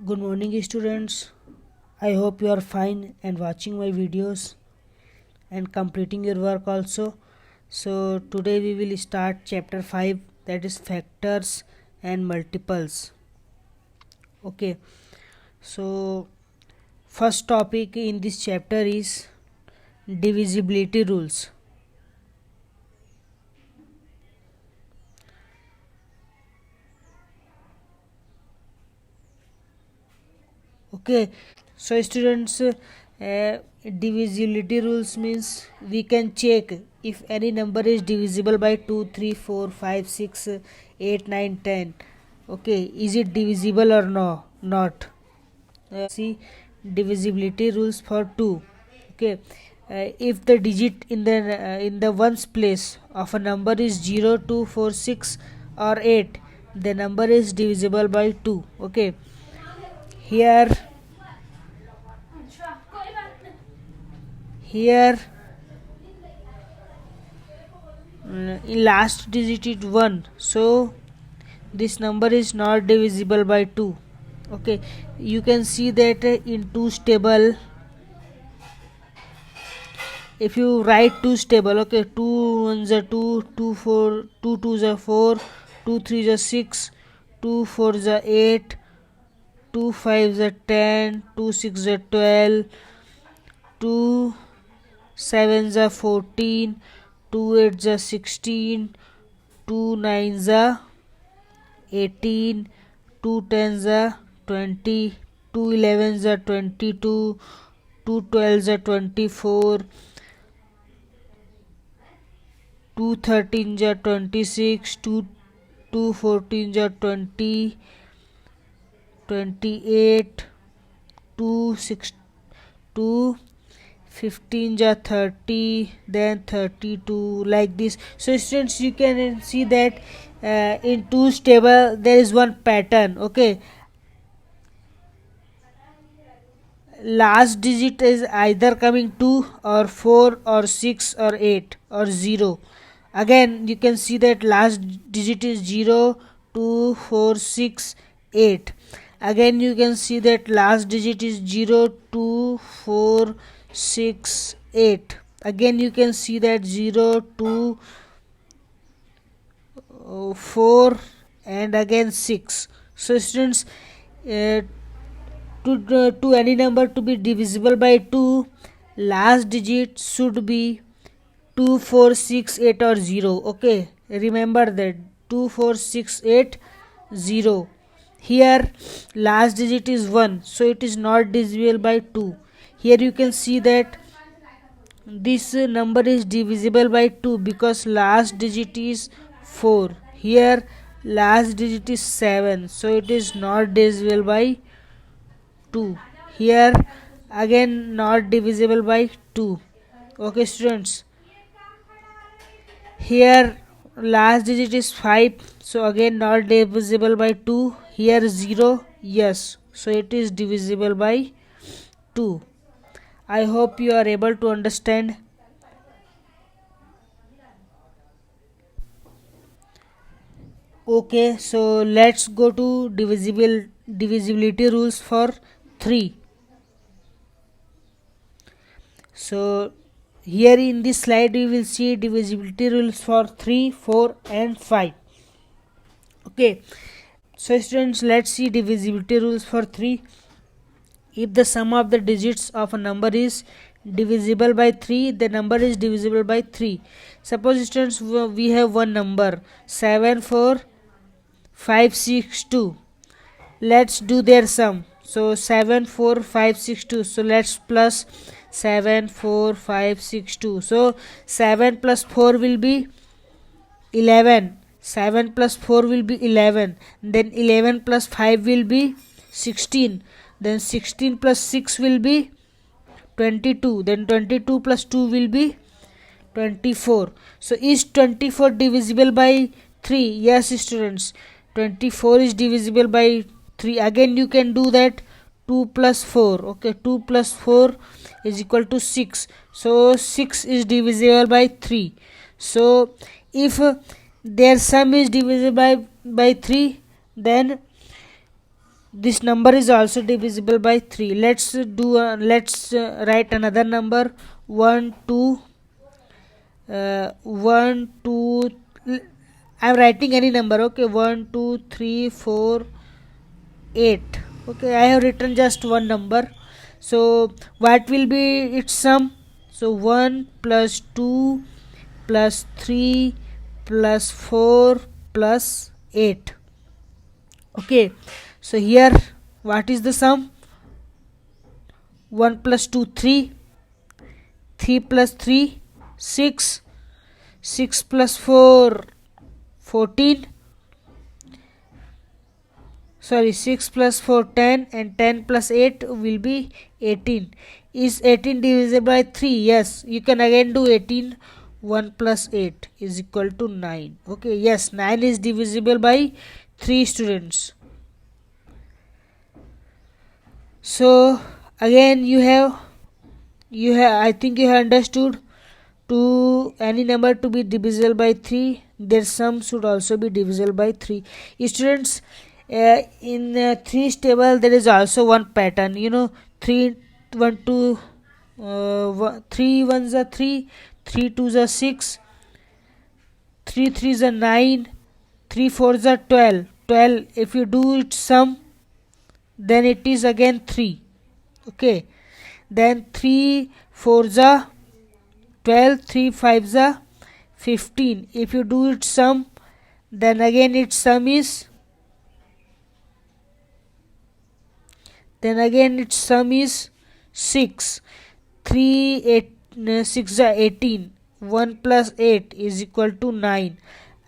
Good morning, students. I hope you are fine and watching my videos and completing your work also. So, today we will start chapter 5, that is factors and multiples. Okay, so first topic in this chapter is divisibility rules. Okay, so students, divisibility rules means we can check if any number is divisible by 2, 3, 4, 5, 6, 8, 9, 10. Okay, is it divisible or no? Not. See divisibility rules for 2. Okay, if the digit in the ones place of a number is 0, 2, 4, 6 or 8, the number is divisible by 2. Okay, here here in last digit is 1, so this number is not divisible by 2. Okay, you can see that in 2's table, if you write 2's table, okay, 2 1s are 2, 2 4, 2 2s are 4, 2 3s are 6, 2 4s are 8, 2 5s are 10, 2 6s are 12, 2 7s are 14, 2 8s are 16, 2 9s are 18, 2 10s are 20, 2 11s are 22, 2 12s are 24, 2 13s are 26, 2 14s are 20, 28, 2 6, 2 15s are 30, then 32, like this. So students, you can see that in 2's table there is one pattern. Okay, last digit is either coming 2 or 4 or 6 or 8 or 0. Again you can see that last digit is 0, 2, 4, 6, 8. Again you can see that last digit is 0, 2, 4, 6, 8. Again you can see that 0, 2, 4 and again 6. So students, to any number to be divisible by 2, last digit should be 2 4 6 8 or 0. Okay, remember that 2 4 6 8 0. Here last digit is 1, so it is not divisible by 2. Here you can see that this number is divisible by 2 because last digit is 4. Here last digit is 7, so it is not divisible by 2. Here again not divisible by 2. Okay students, here last digit is 5, so again not divisible by 2. Here 0, yes, so it is divisible by 2. I hope you are able to understand. Okay, so let's go to divisibility rules for 3. So here in this slide we will see divisibility rules for 3, 4 and 5. Okay, so students, let's see divisibility rules for 3. If the sum of the digits of a number is divisible by 3, the number is divisible by 3. Suppose students, we have one number 7 4 5 6 2. Let's do their sum. So 7 4 5 6 2. So let's plus 7 4 5 6 2. So 7 plus 4 will be 11. 7 plus 4 will be 11. Then 11 plus 5 will be 16. Then 16 plus 6 will be 22. Then 22 plus 2 will be 24. So is 24 divisible by 3? Yes students, 24 is divisible by 3. Again you can do that, 2 plus 4. Okay, 2 plus 4 is equal to 6. So 6 is divisible by 3. So if their sum is divisible by 3, then this number is also divisible by 3. Let's write another number. 1 2 1 2 I'm writing any number. Okay, 1 2 3 4 8. Okay, I have written just one number. So what will be its sum? So 1 plus 2 plus 3 plus 4 plus 8. Okay, so here what is the sum? 1 plus 2 3, 3 plus 3 6, 6 plus 4 14, sorry, 6 plus 4 10, and 10 plus 8 will be 18. Is 18 divisible by 3? Yes, you can again do 18. 1 plus 8 is equal to 9. Okay, yes, 9 is divisible by 3, students. So again you have I think you have understood, to any number to be divisible by 3, their sum should also be divisible by 3. Students, in 3's table there is also one pattern. 3 1 2 3 1s are 3, 3 2s are 6, 3 3s are 9, 3 4s are 12. If you do its sum, then it is again 3. Okay, then 3 4s are 12, 3 5s are 15. If you do its sum, then again its sum is 6. 3 8 6 are 18. 1 plus 8 is equal to 9.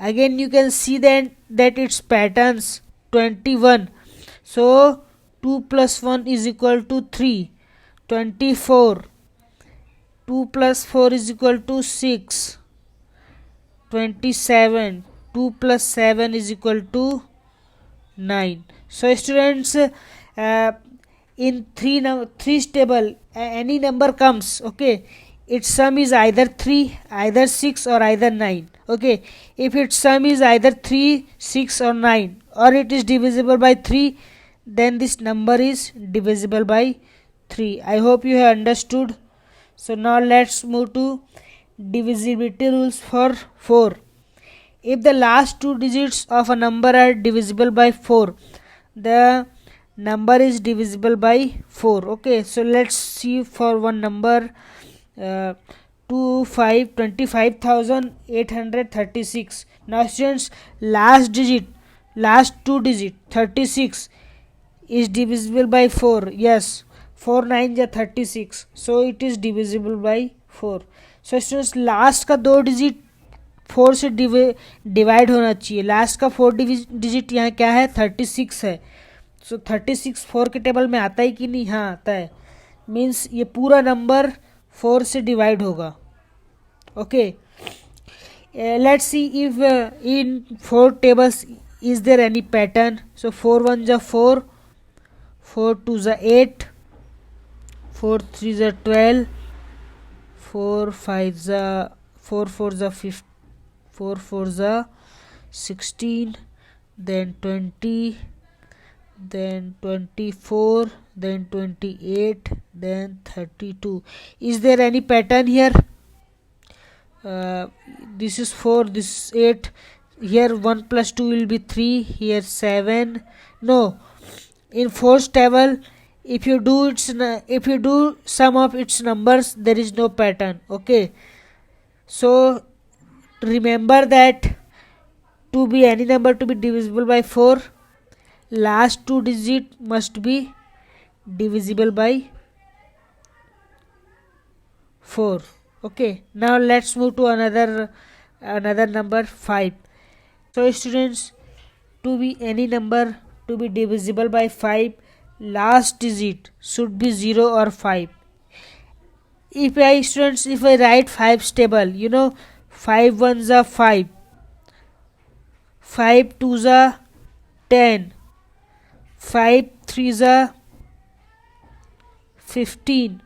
Again you can see that its patterns 21. So 2 plus 1 is equal to 3. 24. 2 plus 4 is equal to 6. 27. 2 plus 7 is equal to 9. So students, in 3's table, any number comes, okay, its sum is either 3, either 6, or either 9. Okay, if its sum is either 3, 6, or 9, or it is divisible by 3, then this number is divisible by 3. I hope you have understood. So now let's move to divisibility rules for 4. If the last two digits of a number are divisible by 4, the number is divisible by 4. Okay, so let's see for one number, 25,836. Now students, last two digit 36 is divisible by 4. Yes, 4 9 are 36, so it is divisible by 4. So students, last का दो digit 4 से divide होना चाहिए. Last का 4 digit यहाँ क्या है? 36 है. सो 36 4 के टेबल में आता है कि नहीं? हाँ, आता है. मीन्स ये पूरा नंबर 4 से डिवाइड होगा. Okay, let's see if in 4 tables is there any pattern. So 4 1s are 4, 4 2s are 8, 4 3s are 12, 4 5s are 4 4s are 15, 4 4s are 16, then 20, then 24, then 28, then 32. Is there any pattern here? This is 4, this is 8. Here 1 plus 2 will be 3. Here 7. No, in 4th table, if you do sum of its numbers, there is no pattern. Okay, so remember that to be any number to be divisible by 4, last two digit must be divisible by 4. Okay, now let's move to another number, 5. So students, to be any number to be divisible by 5, last digit should be 0 or 5. If I write 5's table, 5 1s are 5, 5 2s are 10, 5 3s are 15,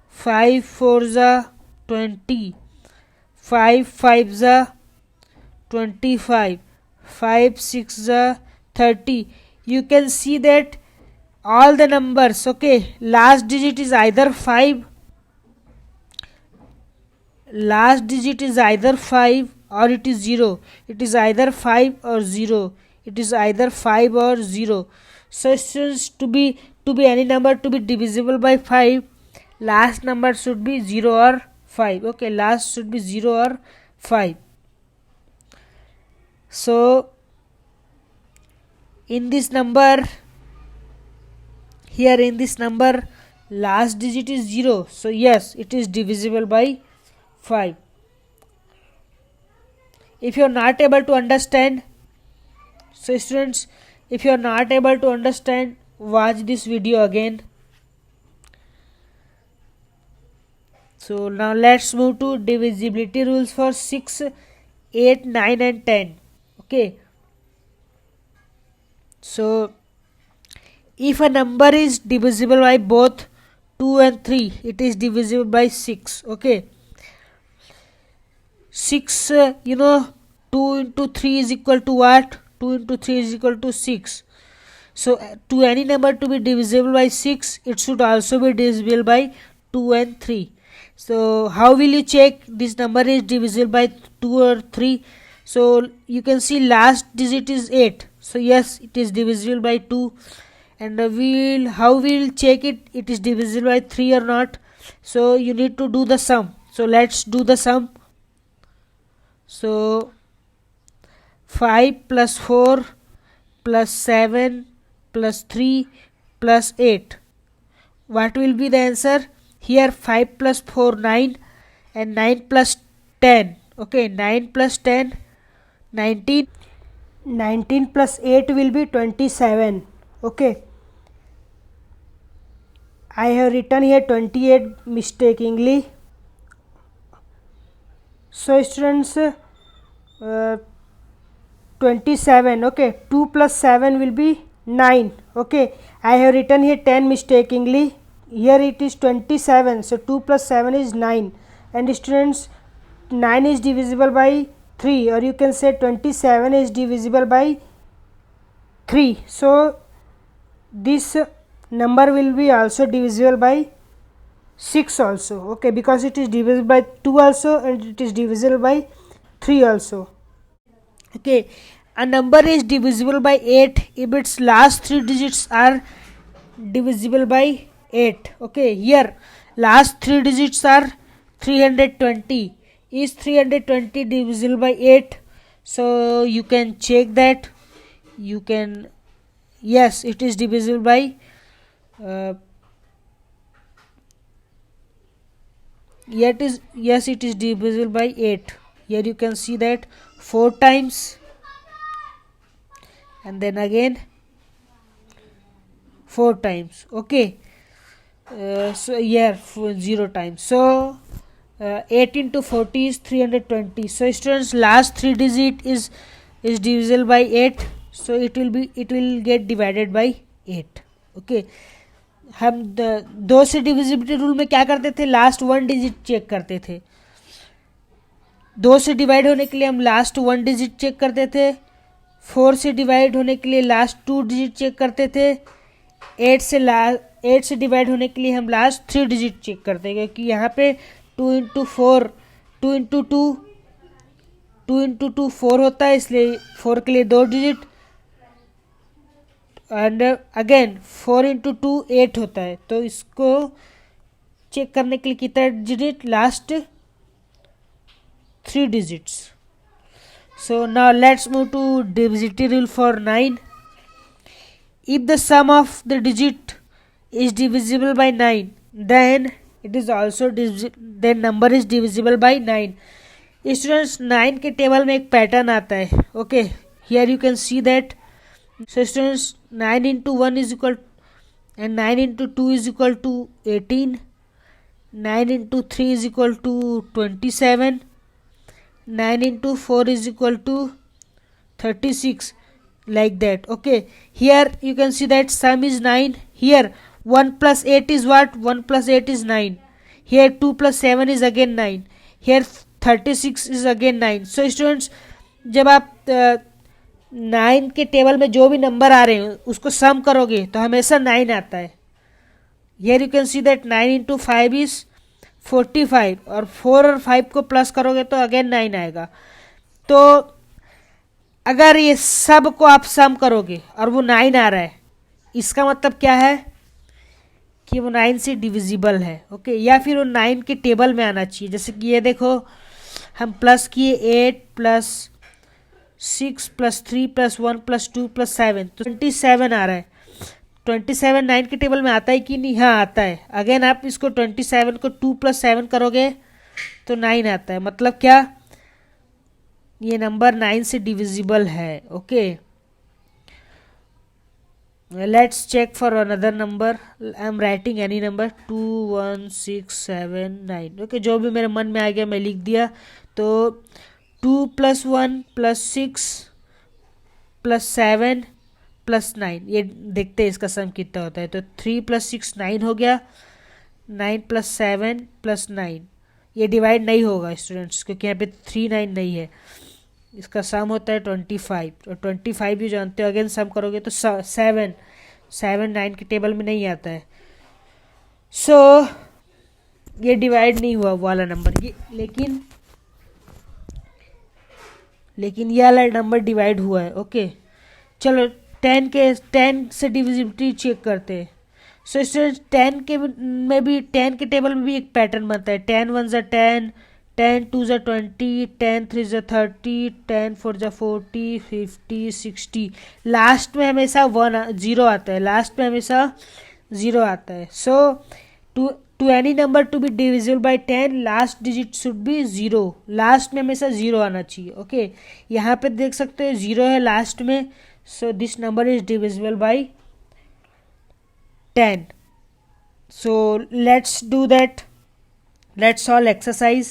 5 4s are 20, 5 5s are 25, 5 6s are 30. You can see that all the numbers. Okay, last digit is either 5, last digit is either 5 or it is 0. It is either 5 or 0. It is either 5 or 0. So students, to be any number to be divisible by 5, last number should be 0 or 5. Okay, last should be 0 or 5. So in this number, here in this number, last digit is 0. So yes, it is divisible by 5. If you are not able to understand, so students, if you are not able to understand, watch this video again. So now let's move to divisibility rules for 6, 8, 9 and 10. Okay. So if a number is divisible by both 2 and 3, it is divisible by 6. Okay. 6, 2 into 3 is equal to what? 2 into 3 is equal to 6. So to any number to be divisible by 6, it should also be divisible by 2 and 3. So how will you check this number is divisible by 2 or 3? So you can see last digit is 8. So yes, it is divisible by 2. And how we'll check it is divisible by 3 or not? So you need to do the sum. So let's do the sum. So 5 plus 4 plus 7 plus 3 plus 8. What will be the answer? Here 5 plus 4 9 and 9 plus 10. Okay, 9 plus 10 19. 19 plus 8 will be 27. Okay, I have written here 28 mistakenly. So students, 27. Okay, 2 plus 7 will be 9. Okay, I have written here 10 mistakenly. Here it is 27. So 2 plus 7 is 9. And students, 9 is divisible by 3, or you can say 27 is divisible by 3. So this number will be also divisible by 6 also. Okay, because it is divisible by 2 also and it is divisible by 3 also. Okay, a number is divisible by 8 if its last 3 digits are divisible by 8. Okay, here last 3 digits are 320. Is 320 divisible by 8? So you can check that. You can, yes, it is divisible by it is divisible by 8. Here you can see that 4 times and then again 4 times. Okay, so here 0 times. So 8 into 40 is 320. So students, last 3 digit is divisible by 8. So it will get divided by 8. Okay, हम 2 से divisibility rule में क्या करते थे? Last 1 digit check करते थे. 2 से divide होने के लिए हम लास्ट 1 डिजिट चेक करते थे. 4 से डिवाइड होने के लिए लास्ट 2 डिजिट चेक करते थे. 8 से डिवाइड होने के लिए हम लास्ट 3 डिजिट चेक करते हैं, क्योंकि यहाँ पे 2 इंटू 4 2 इंटू 2 4 होता है, इसलिए 4 के लिए 2 डिजिट. एंड अगेन 4 इंटू 2 8 होता है. तो इसको चेक करने के लिए कितना digit? Last 3 digits. So now let's move to divisibility rule for 9. If the sum of the digit is divisible by 9, then it is also then number is divisible by 9. Students, 9 के table में एक pattern आता है. Okay, here you can see that. So students, 9 into 1 is equal and 9 into 2 is equal to 18. 9 into 3 is equal to 27. 9 into 4 is equal to 36, like that. Okay, here you can see that sum is 9. Here 1 plus 8 is what? 1 plus 8 is 9. Here 2 plus 7 is again 9. Here 36 is again 9. So students, जब आप 9 के table में जो भी number आ रहे हैं उसको सम करोगे तो हमेशा 9 आता है। Here you can see that 9 into 5 is 45 और 4 और 5 को प्लस करोगे तो अगेन 9 आएगा। तो अगर ये सब को आप सम करोगे और वो 9 आ रहा है, इसका मतलब क्या है कि वो 9 से डिविजिबल है। ओके, या फिर वो 9 के टेबल में आना चाहिए। जैसे कि ये देखो, हम प्लस किए 8 plus 6 plus 3 plus 1 plus 2 plus 7, तो 27 आ रहा है। 27 9 के टेबल में आता है कि नहीं? हाँ आता है। अगेन आप इसको 27 को 2 प्लस 7 करोगे तो 9 आता है। मतलब क्या? ये नंबर 9 से डिविजिबल है। Okay, let's check for another number. I am writing any number 2 1 6 7 9। Okay, जो भी मेरे मन में आ गया मैं लिख दिया। तो 2 प्लस 1 प्लस 6 प्लस 7 प्लस 9, ये देखते हैं इसका सम कितना होता है। तो 3 प्लस 6 9 हो गया, 9 प्लस 7 प्लस 9। ये डिवाइड नहीं होगा स्टूडेंट्स, क्योंकि यहाँ पे 3 9 नहीं है। इसका सम होता है 25, और 25 भी जानते हो। अगेन सम करोगे तो 7 9 के टेबल में नहीं आता है। सो ये डिवाइड नहीं हुआ वाला नंबर, ये लेकिन ये वाला नंबर डिवाइड हुआ है। ओके, चलो 10 से डिविजिबिलिटी चेक करते हैं। सो स्टूडेंट्स 10 के टेबल में भी एक पैटर्न बनता है। 10 1 ज़ा 10, 10 2 ज़ा 20, 10 3 ज़ा 30, 10 4 ज़ा 40, 50 60। लास्ट में हमेशा 0 आता है। लास्ट में हमेशा 0 आता है। So to any number to be divisible by 10, last digit should be 0। Last में हमेशा 0 आना चाहिए। ओके, यहाँ पे देख सकते हो 0 है लास्ट में। So this number is divisible by 10. So let's do that. Let's solve exercise.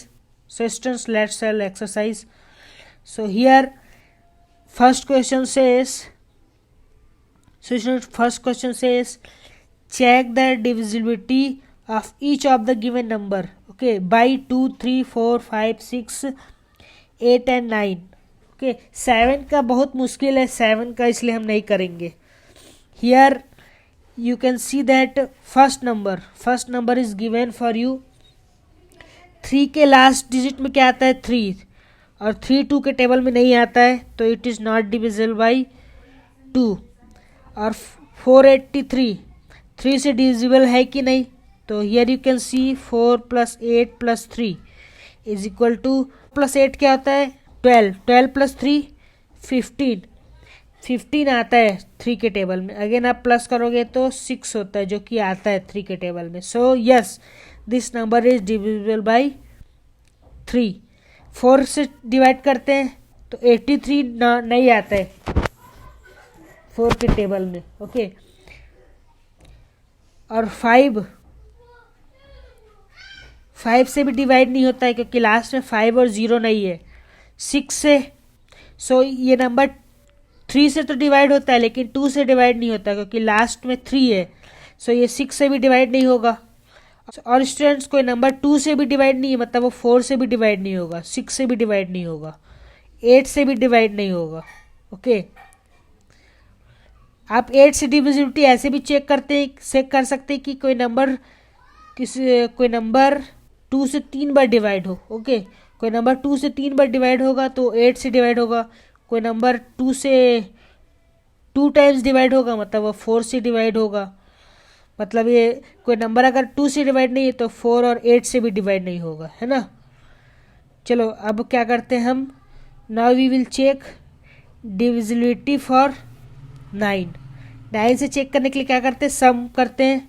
So students, let's solve exercise. So here first question says, check the divisibility of each of the given number, okay, by 2 3 4 5 6 8 and 9. Okay, 7 का बहुत मुश्किल है, 7 का इसलिए हम नहीं करेंगे। Here you can see that first number is given for you. 3 के लास्ट डिजिट में क्या आता है? 3, और 3 2 के टेबल में नहीं आता है, तो it is not divisible by 2। और 483 3 से डिविजिबल है कि नहीं? तो here you can see 4 plus 8 plus 3 is equal to, plus 8 क्या होता है? 12 प्लस 3 15 आता है 3 के टेबल में। अगेन आप प्लस करोगे तो 6 होता है, जो कि आता है 3 के टेबल में। So yes, this number is divisible bye 3। 4 से डिवाइड करते हैं तो 83 नहीं आता है 4 के टेबल में। ओके, और 5 से भी डिवाइड नहीं होता है, क्योंकि लास्ट में 5 और 0 नहीं है। 6 से, सो ये नंबर 3 से तो डिवाइड होता है, लेकिन 2 से डिवाइड नहीं होता, क्योंकि लास्ट में 3 है। सो ये 6 से भी डिवाइड नहीं होगा। और स्टूडेंट्स, कोई नंबर 2 से भी डिवाइड नहीं है, मतलब वो 4 से भी डिवाइड नहीं होगा, 6 से भी डिवाइड नहीं होगा, 8 से भी डिवाइड नहीं होगा। ओके, आप 8 से डिविजिबिलिटी ऐसे भी चेक कर सकते हैं कि कोई नंबर 2 से 3 बार डिवाइड हो। ओके, कोई नंबर 2 से 3 बार डिवाइड होगा तो 8 से डिवाइड होगा। कोई नंबर 2 से 2 टाइम्स डिवाइड होगा, मतलब वो 4 से डिवाइड होगा। मतलब ये कोई नंबर अगर 2 से डिवाइड नहीं है तो 4 और 8 से भी डिवाइड नहीं होगा, है ना। चलो अब क्या करते हैं हम, now we will check divisibility for 9 से चेक करने के लिए क्या करते हैं, सम करते हैं,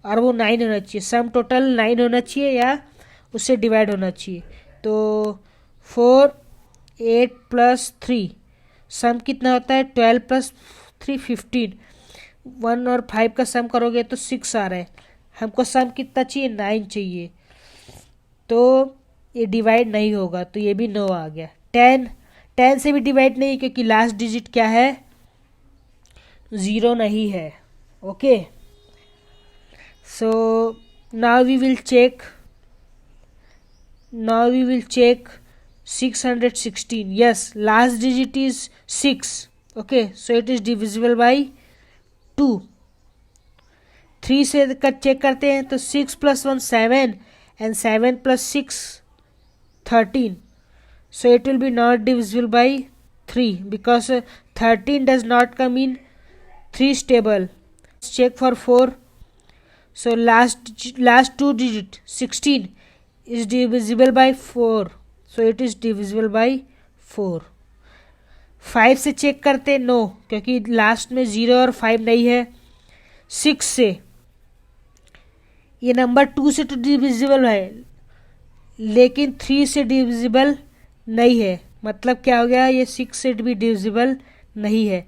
और वो 9 होना चाहिए। सम टोटल 9 होना चाहिए या उससे डिवाइड होना चाहिए। तो 4 8 प्लस 3, सम कितना होता है? 12 प्लस 3 15। 1 और 5 का सम करोगे तो 6 आ रहा है। हमको सम कितना चाहिए? 9 चाहिए। तो ये डिवाइड नहीं होगा, तो ये भी 9 आ गया। 10 से भी डिवाइड नहीं, क्योंकि लास्ट डिजिट क्या है? 0 नहीं है। Okay, so now we will check 616. Yes, last digit is 6. Okay, so it is divisible by 2. 3 से चेक करते हैं तो 6 + 1 7 and 7 + 6 13. So it will be not divisible by 3 because 13 does not come in 3's table. Let's check for 4. So last 2 digit 16 is divisible by 4. So it is divisible by 4. 5 से check करते no, क्योंकि last में 0 और 5 नहीं है. 6 से, ये number 2 से तो डिविजिबल है लेकिन 3 से डिविजिबल नहीं है. मतलब क्या हो गया, ये 6 से भी डिविजिबल नहीं है.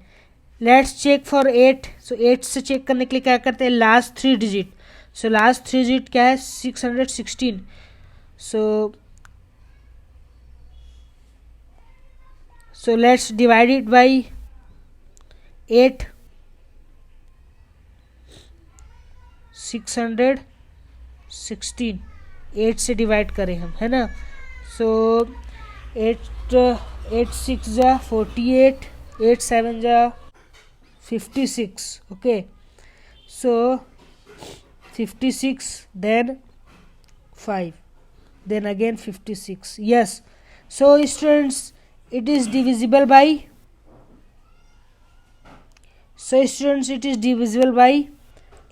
Let's check for 8. सो 8 से चेक करने के लिए क्या करते हैं, last 3 digit. So last 3 digit क्या है, 616. So let's divide it by 8. 616 8 से डिवाइड करें हम, है ना. सो 8 6 जा 48, 8 7 जा 56. Okay, so 56 then 5 then again 56. Yes, so students it is divisible by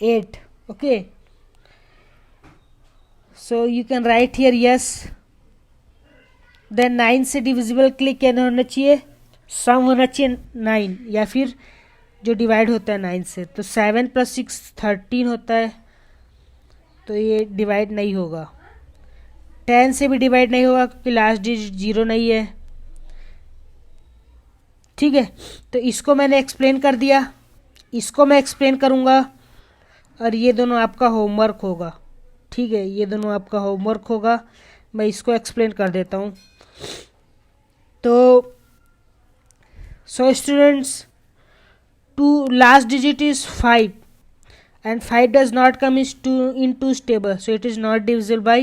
8. Okay, so you can write here yes. Then 9 से डिविजिबल के लिए क्या होना चाहिए, सम होना चाहिए 9 या फिर जो डिवाइड होता है 9 से. तो 7 + 6 13 होता है, तो ये डिवाइड नहीं होगा. 10 से भी डिवाइड नहीं होगा क्योंकि लास्ट डिजिट 0 नहीं है. ठीक है, तो इसको मैंने एक्सप्लेन कर दिया, इसको मैं एक्सप्लेन करूँगा और ये दोनों आपका होमवर्क होगा. ठीक है, ये दोनों आपका होमवर्क होगा. मैं इसको एक्सप्लेन कर देता हूँ. तो so students, two last digit is 5 and 5 does not come in 2's table, so it is not divisible by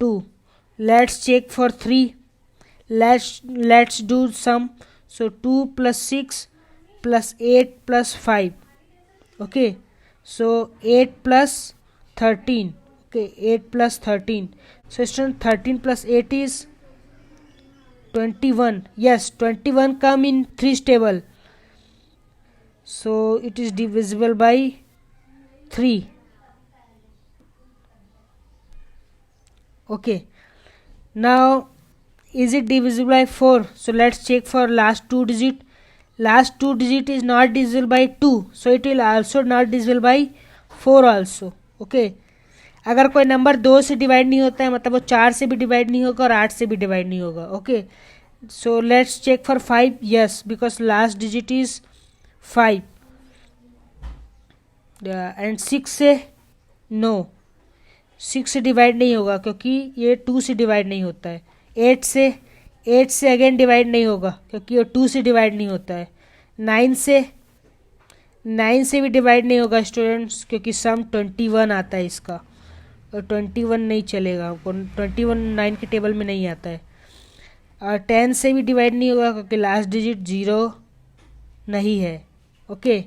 2. Let's check for 3. Let's do sum. So 2 + 6 + 8 + 5. Okay, so 8 + 13. Okay, 8 + 13. So student, 13 + 8 is 21. Yes, 21 come in 3's table, so it is divisible by 3. Okay, now is it divisible by 4? So let's check for last 2 digit. Last 2 digit is not divisible by 2, so it will also not divisible by 4 also. Okay, अगर कोई number 2 से divide नहीं होता है मतलब वो 4 से भी डिवाइड नहीं होगा और 8 से भी डिवाइड नहीं होगा. Okay, so let's check for 5. Yes, because last digit is 5. And 6 से नो, 6 से डिवाइड नहीं होगा क्योंकि ये 2 से डिवाइड नहीं होता है. 8 से अगेन डिवाइड नहीं होगा क्योंकि ये 2 से डिवाइड नहीं होता है. 9 से भी डिवाइड नहीं होगा स्टूडेंट्स क्योंकि सम 21 आता है इसका, और 21 नहीं चलेगा हमको, 21 9 के टेबल में नहीं आता है. और 10 से भी डिवाइड नहीं होगा क्योंकि लास्ट डिजिट 0 नहीं है. Okay,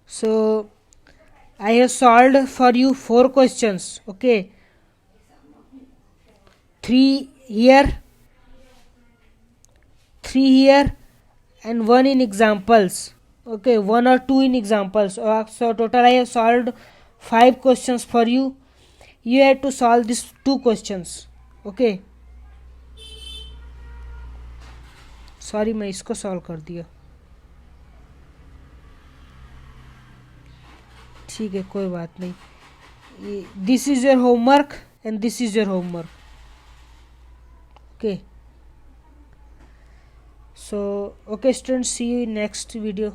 so I have solved for you 4 questions. Okay, 3 here and 1 in examples. Okay, 1 or 2 in examples. So total I have solved 5 questions for you. You have to solve these 2 questions. Okay, sorry मैं इसको solve कर दिया. ठीक है, कोई बात नहीं. This is your homework and this is your homework. Okay, so okay students, see you in next video.